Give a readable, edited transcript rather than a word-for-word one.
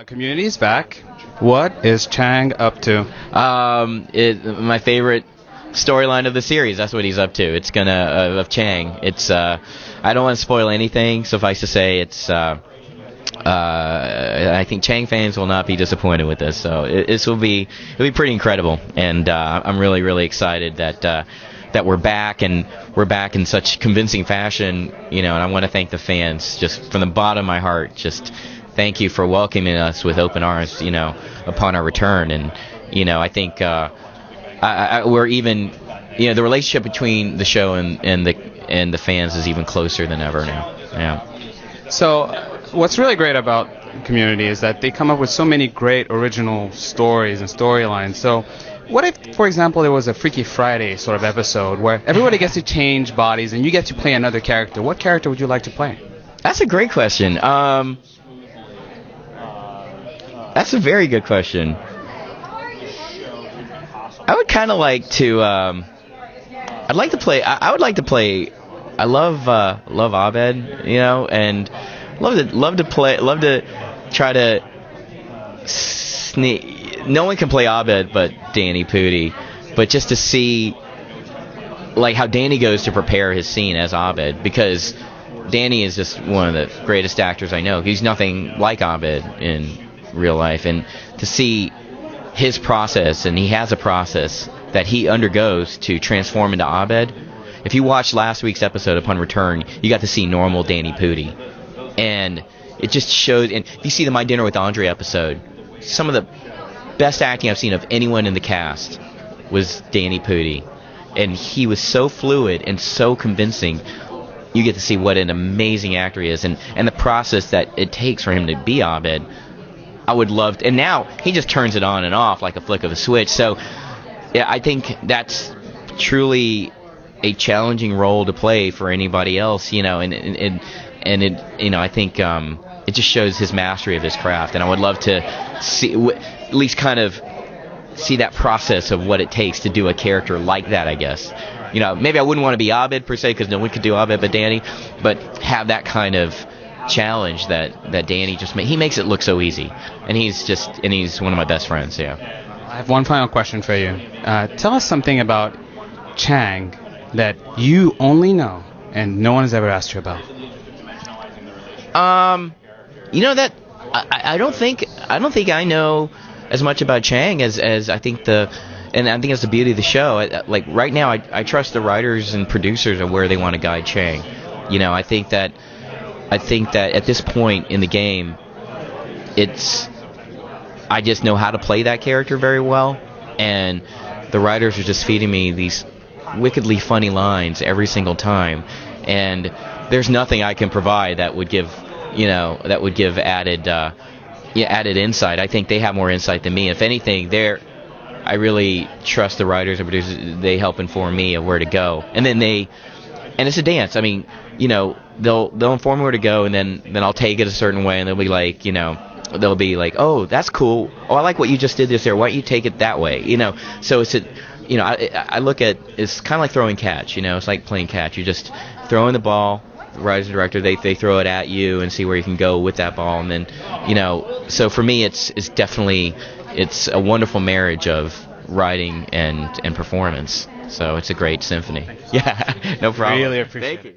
Community is back. What is Chang up to? My favorite storyline of the series. That's what he's up to. It's gonna of Chang. It's I don't want to spoil anything. Suffice to say, it's I think Chang fans will not be disappointed with this. So it'll be pretty incredible, and I'm really excited that we're back, and we're back in such convincing fashion. And I want to thank the fans just from the bottom of my heart. Just thank you for welcoming us with open arms, upon our return. And, I think we're even, the relationship between the show and the fans is even closer than ever now. Yeah. So, what's really great about Community is that they come up with so many great original stories and storylines. So, what if, for example, there was a Freaky Friday sort of episode where everybody gets to change bodies and you get to play another character? What character would you like to play? That's a great question. That's a very good question. I would kind of like to. I'd like to play. I would like to play. I love Abed, and love to try to sneak. No one can play Abed but Danny Pudi, but just to see like how Danny goes to prepare his scene as Abed, because Danny is just one of the greatest actors I know. He's nothing like Abed in real life, and to see his process, and he has a process that he undergoes to transform into Abed. If you watched last week's episode upon return, you got to see normal Danny Pudi, and it just showed. And if you see the My Dinner with Andre episode, some of the best acting I've seen of anyone in the cast was Danny Pudi, and he was so fluid and so convincing. You get to see what an amazing actor he is, and the process that it takes for him to be Abed. I would love to, and now he just turns it on and off like a flick of a switch. So, yeah, I think that's truly a challenging role to play for anybody else, and it, I think it just shows his mastery of his craft, and I would love to see, at least kind of see that process of what it takes to do a character like that, I guess. Maybe I wouldn't want to be Abed per se, because no one could do Abed but Danny, but have that kind of challenge that Danny he makes it look so easy, and he's one of my best friends. Yeah. I have one final question for you. Tell us something about Chang that you only know and no one has ever asked you about. That I don't think I know as much about Chang as I think and I think it's the beauty of the show. Like right now, I trust the writers and producers of where they want to guide Chang. I think that at this point in the game, I just know how to play that character very well, and the writers are just feeding me these wickedly funny lines every single time, and there's nothing I can provide that would give added insight. I think they have more insight than me. If anything, I really trust the writers and producers. They help inform me of where to go, and it's a dance. I mean, they'll inform me where to go, and then I'll take it a certain way, and they'll be like, oh, that's cool. Oh, I like what you just did this there. Why don't you take it that way? So I look at it's kind of like throwing catch. It's like playing catch. You're just throwing the ball. The writers and director they throw it at you and see where you can go with that ball, and then So for me, it's definitely a wonderful marriage of writing and performance. So it's a great symphony. Yeah, no problem. Really appreciate it. Thank you.